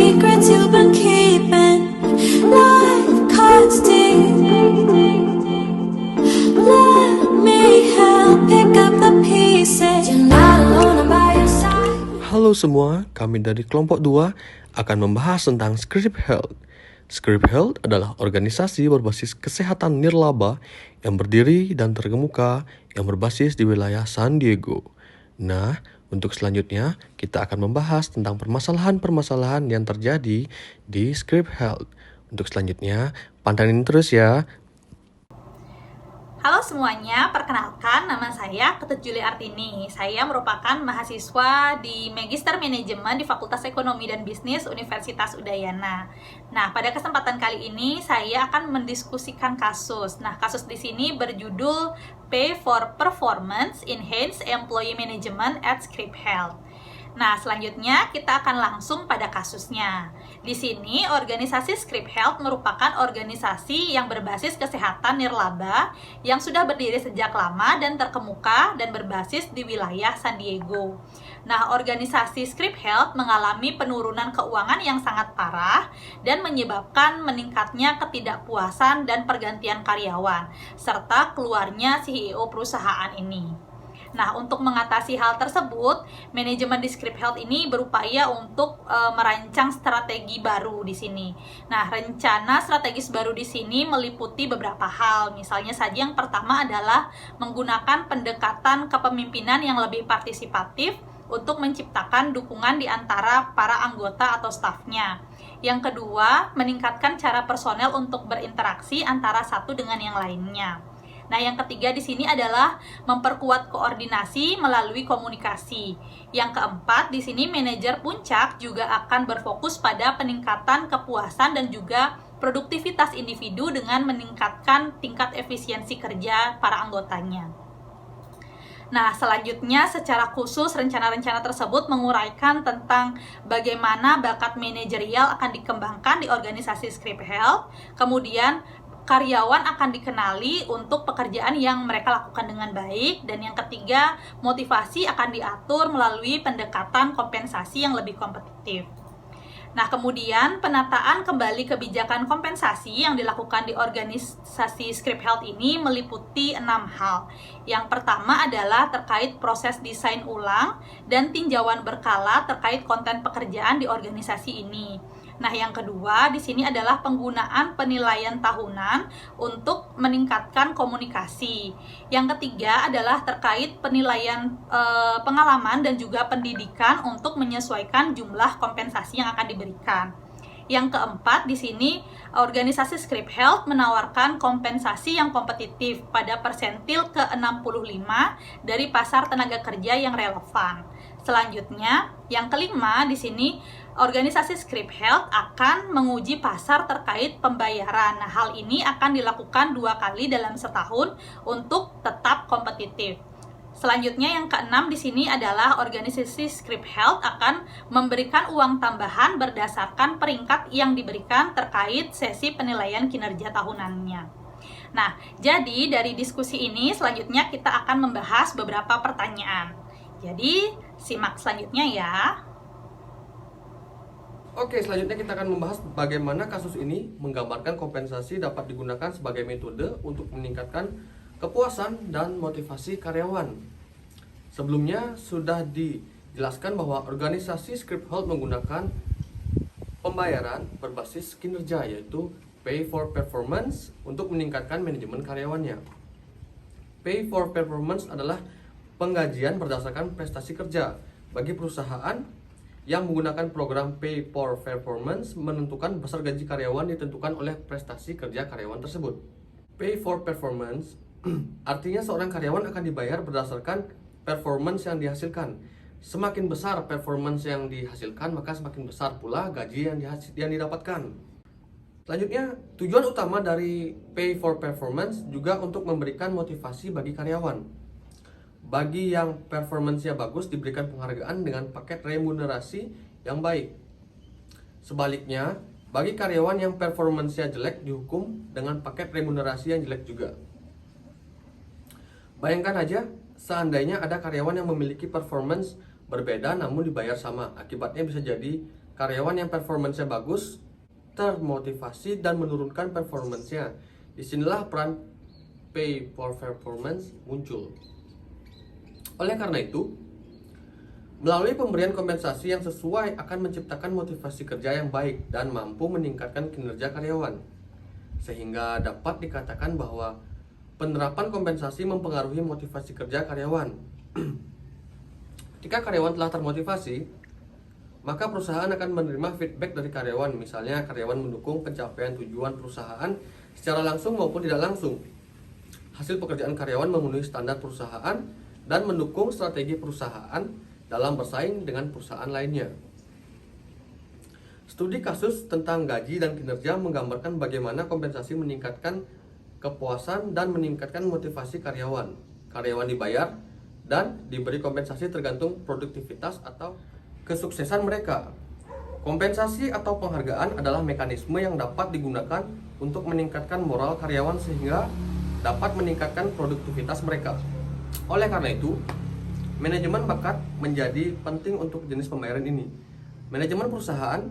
secrets you've been keeping. Life cuts deep. Let me help pick up the pieces. You're not alone, I'm by your side. Halo semua, kami dari kelompok 2 akan membahas tentang Scrip Health. Scrip Health adalah organisasi berbasis kesehatan nirlaba yang berdiri dan terkemuka yang berbasis di wilayah San Diego. Nah, untuk selanjutnya kita akan membahas tentang permasalahan-permasalahan yang terjadi di Scrip Health. Untuk selanjutnya, pantengin terus ya. Halo semuanya, perkenalkan nama saya Ketut Juli Artini. Saya merupakan mahasiswa di Magister Manajemen di Fakultas Ekonomi dan Bisnis Universitas Udayana. Nah, pada kesempatan kali ini saya akan mendiskusikan kasus. Nah, kasus di sini berjudul Pay for Performance Enhanced Employee Management at Scrip Health. Nah, selanjutnya kita akan langsung pada kasusnya. Di sini, organisasi Scrip Health merupakan organisasi yang berbasis kesehatan nirlaba yang sudah berdiri sejak lama dan terkemuka dan berbasis di wilayah San Diego. Nah, organisasi Scrip Health mengalami penurunan keuangan yang sangat parah dan menyebabkan meningkatnya ketidakpuasan dan pergantian karyawan, serta keluarnya CEO perusahaan ini. Nah, untuk mengatasi hal tersebut, manajemen di Scrip Health ini berupaya untuk merancang strategi baru di sini. Nah, rencana strategis baru di sini meliputi beberapa hal. Misalnya saja yang pertama adalah menggunakan pendekatan kepemimpinan yang lebih partisipatif untuk menciptakan dukungan di antara para anggota atau stafnya. Yang kedua, meningkatkan cara personel untuk berinteraksi antara satu dengan yang lainnya. Nah, yang ketiga di sini adalah memperkuat koordinasi melalui komunikasi. Yang keempat, di sini manajer puncak juga akan berfokus pada peningkatan kepuasan dan juga produktivitas individu dengan meningkatkan tingkat efisiensi kerja para anggotanya. Nah, selanjutnya secara khusus rencana-rencana tersebut menguraikan tentang bagaimana bakat manajerial akan dikembangkan di organisasi Scrip Health, kemudian karyawan akan dikenali untuk pekerjaan yang mereka lakukan dengan baik, dan yang ketiga, motivasi akan diatur melalui pendekatan kompensasi yang lebih kompetitif. Nah, kemudian penataan kembali kebijakan kompensasi yang dilakukan di organisasi Scrip Health ini meliputi 6 hal. Yang pertama adalah terkait proses desain ulang dan tinjauan berkala terkait konten pekerjaan di organisasi ini. Nah, yang kedua di sini adalah penggunaan penilaian tahunan untuk meningkatkan komunikasi. Yang ketiga adalah terkait penilaian pengalaman dan juga pendidikan untuk menyesuaikan jumlah kompensasi yang akan diberikan. Yang keempat di sini organisasi Scrip Health menawarkan kompensasi yang kompetitif pada persentil ke-65 dari pasar tenaga kerja yang relevan. Selanjutnya, yang kelima di sini organisasi Scrip Health akan menguji pasar terkait pembayaran. Nah, hal ini akan dilakukan 2 kali dalam setahun untuk tetap kompetitif. Selanjutnya yang keenam di sini adalah organisasi Scrip Health akan memberikan uang tambahan berdasarkan peringkat yang diberikan terkait sesi penilaian kinerja tahunannya. Nah, jadi dari diskusi ini selanjutnya kita akan membahas beberapa pertanyaan. Jadi, simak selanjutnya ya. Oke, selanjutnya kita akan membahas bagaimana kasus ini menggambarkan kompensasi dapat digunakan sebagai metode untuk meningkatkan kepuasan dan motivasi karyawan. Sebelumnya sudah dijelaskan bahwa organisasi Scrip Health menggunakan pembayaran berbasis kinerja, yaitu Pay for Performance untuk meningkatkan manajemen karyawannya. Pay for Performance adalah penggajian berdasarkan prestasi kerja. Bagi perusahaan yang menggunakan program Pay for Performance, menentukan besar gaji karyawan ditentukan oleh prestasi kerja karyawan tersebut. Pay for Performance artinya seorang karyawan akan dibayar berdasarkan performance yang dihasilkan. Semakin besar performance yang dihasilkan, maka semakin besar pula gaji yang didapatkan. Selanjutnya, tujuan utama dari Pay for Performance juga untuk memberikan motivasi bagi karyawan. Bagi yang performance-nya bagus diberikan penghargaan dengan paket remunerasi yang baik. Sebaliknya, bagi karyawan yang performance-nya jelek dihukum dengan paket remunerasi yang jelek juga. Bayangkan aja, seandainya ada karyawan yang memiliki performance berbeda namun dibayar sama. Akibatnya bisa jadi karyawan yang performance-nya bagus termotivasi dan menurunkan performance-nya. Disinilah peran pay for performance muncul. Oleh karena itu, melalui pemberian kompensasi yang sesuai akan menciptakan motivasi kerja yang baik dan mampu meningkatkan kinerja karyawan. Sehingga dapat dikatakan bahwa penerapan kompensasi mempengaruhi motivasi kerja karyawan. Ketika karyawan telah termotivasi, maka perusahaan akan menerima feedback dari karyawan. Misalnya karyawan mendukung pencapaian tujuan perusahaan secara langsung maupun tidak langsung. Hasil pekerjaan karyawan memenuhi standar perusahaan dan mendukung strategi perusahaan dalam bersaing dengan perusahaan lainnya. Studi kasus tentang gaji dan kinerja menggambarkan bagaimana kompensasi meningkatkan kepuasan dan meningkatkan motivasi karyawan. Karyawan dibayar dan diberi kompensasi tergantung produktivitas atau kesuksesan mereka. Kompensasi atau penghargaan adalah mekanisme yang dapat digunakan untuk meningkatkan moral karyawan sehingga dapat meningkatkan produktivitas mereka. Oleh karena itu, manajemen bakat menjadi penting untuk jenis pembayaran ini. Manajemen perusahaan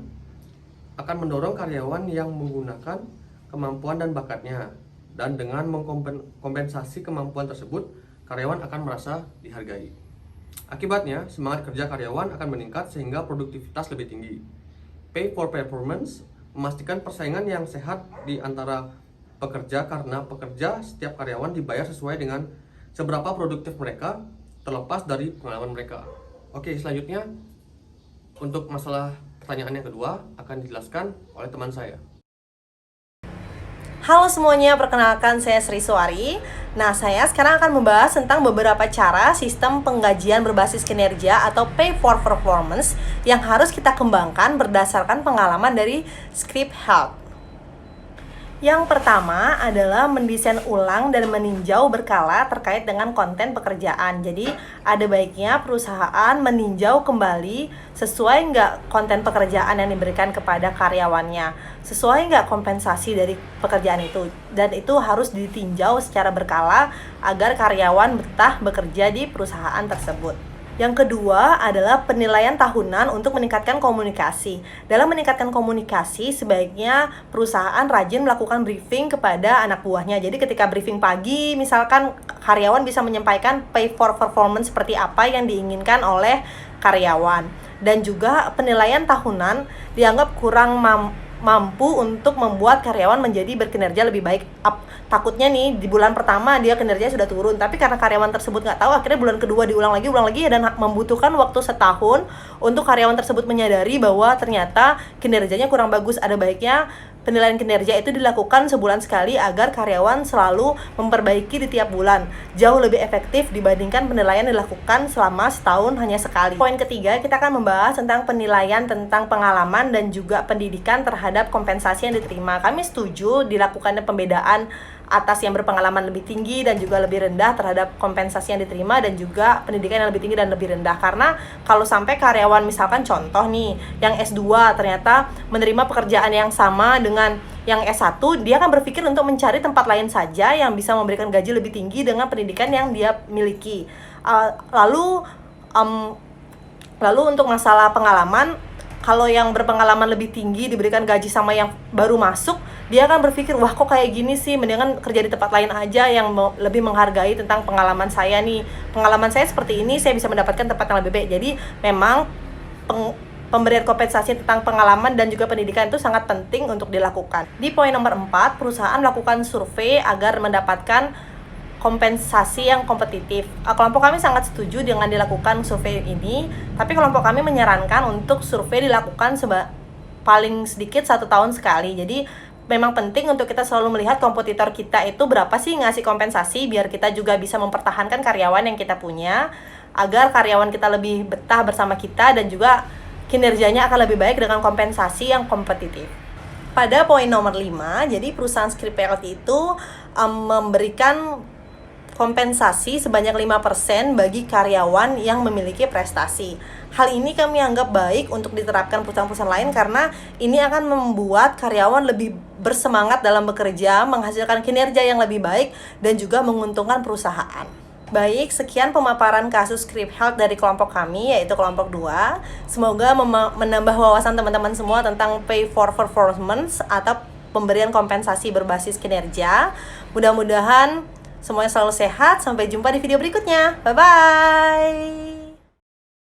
akan mendorong karyawan yang menggunakan kemampuan dan bakatnya, dan dengan mengkompensasi kemampuan tersebut, karyawan akan merasa dihargai. Akibatnya, semangat kerja karyawan akan meningkat sehingga produktivitas lebih tinggi. Pay for performance memastikan persaingan yang sehat di antara pekerja karena setiap karyawan dibayar sesuai dengan seberapa produktif mereka terlepas dari pengalaman mereka. Oke, selanjutnya untuk masalah pertanyaan yang kedua akan dijelaskan oleh teman saya. Halo semuanya, perkenalkan saya Sri Suwari. Nah, saya sekarang akan membahas tentang beberapa cara sistem penggajian berbasis kinerja atau pay for performance yang harus kita kembangkan berdasarkan pengalaman dari Script Health. Yang pertama adalah mendesain ulang dan meninjau berkala terkait dengan konten pekerjaan. Jadi ada baiknya perusahaan meninjau kembali sesuai nggak konten pekerjaan yang diberikan kepada karyawannya, sesuai nggak kompensasi dari pekerjaan itu, dan itu harus ditinjau secara berkala agar karyawan betah bekerja di perusahaan tersebut. Yang kedua adalah penilaian tahunan untuk meningkatkan komunikasi. Dalam meningkatkan komunikasi, sebaiknya perusahaan rajin melakukan briefing kepada anak buahnya. Jadi ketika briefing pagi, misalkan karyawan bisa menyampaikan pay for performance seperti apa yang diinginkan oleh karyawan. Dan juga penilaian tahunan dianggap kurang mampu untuk membuat karyawan menjadi berkinerja lebih baik. Takutnya nih di bulan pertama dia kinerjanya sudah turun, tapi karena karyawan tersebut nggak tahu, akhirnya bulan kedua diulang lagi dan membutuhkan waktu setahun untuk karyawan tersebut menyadari bahwa ternyata kinerjanya kurang bagus. Ada baiknya penilaian kinerja itu dilakukan sebulan sekali agar karyawan selalu memperbaiki di tiap bulan. Jauh lebih efektif dibandingkan penilaian dilakukan selama setahun hanya sekali. Poin ketiga, kita akan membahas tentang penilaian tentang pengalaman dan juga pendidikan terhadap kompensasi yang diterima. Kami setuju dilakukannya pembedaan atas yang berpengalaman lebih tinggi dan juga lebih rendah terhadap kompensasi yang diterima, dan juga pendidikan yang lebih tinggi dan lebih rendah. Karena kalau sampai karyawan misalkan contoh nih yang S2 ternyata menerima pekerjaan yang sama dengan yang S1, dia akan berpikir untuk mencari tempat lain saja yang bisa memberikan gaji lebih tinggi dengan pendidikan yang dia miliki. Lalu untuk masalah pengalaman, kalau yang berpengalaman lebih tinggi diberikan gaji sama yang baru masuk, dia akan berpikir, wah kok kayak gini sih, mendingan kerja di tempat lain aja yang lebih menghargai tentang pengalaman saya nih. Pengalaman saya seperti ini, saya bisa mendapatkan tempat yang lebih baik. Jadi memang pemberian kompensasi tentang pengalaman dan juga pendidikan itu sangat penting untuk dilakukan. Di poin nomor 4, perusahaan melakukan survei agar mendapatkan kompensasi yang kompetitif. Kelompok kami sangat setuju dengan dilakukan survei ini, tapi kelompok kami menyarankan untuk survei dilakukan paling sedikit 1 tahun sekali. Jadi memang penting untuk kita selalu melihat kompetitor kita itu berapa sih ngasih kompensasi, biar kita juga bisa mempertahankan karyawan yang kita punya, agar karyawan kita lebih betah bersama kita dan juga kinerjanya akan lebih baik dengan kompensasi yang kompetitif. Pada poin nomor 5, jadi perusahaan Script Health itu memberikan kompensasi sebanyak 5% bagi karyawan yang memiliki prestasi. Hal ini kami anggap baik untuk diterapkan perusahaan-perusahaan lain karena ini akan membuat karyawan lebih bersemangat dalam bekerja, menghasilkan kinerja yang lebih baik, dan juga menguntungkan perusahaan. Baik, sekian pemaparan kasus Script Health dari kelompok kami, yaitu kelompok 2. Semoga menambah wawasan teman-teman semua tentang Pay for Performance atau pemberian kompensasi berbasis kinerja. Mudah-mudahan semuanya selalu sehat. Sampai jumpa di video berikutnya. Bye-bye.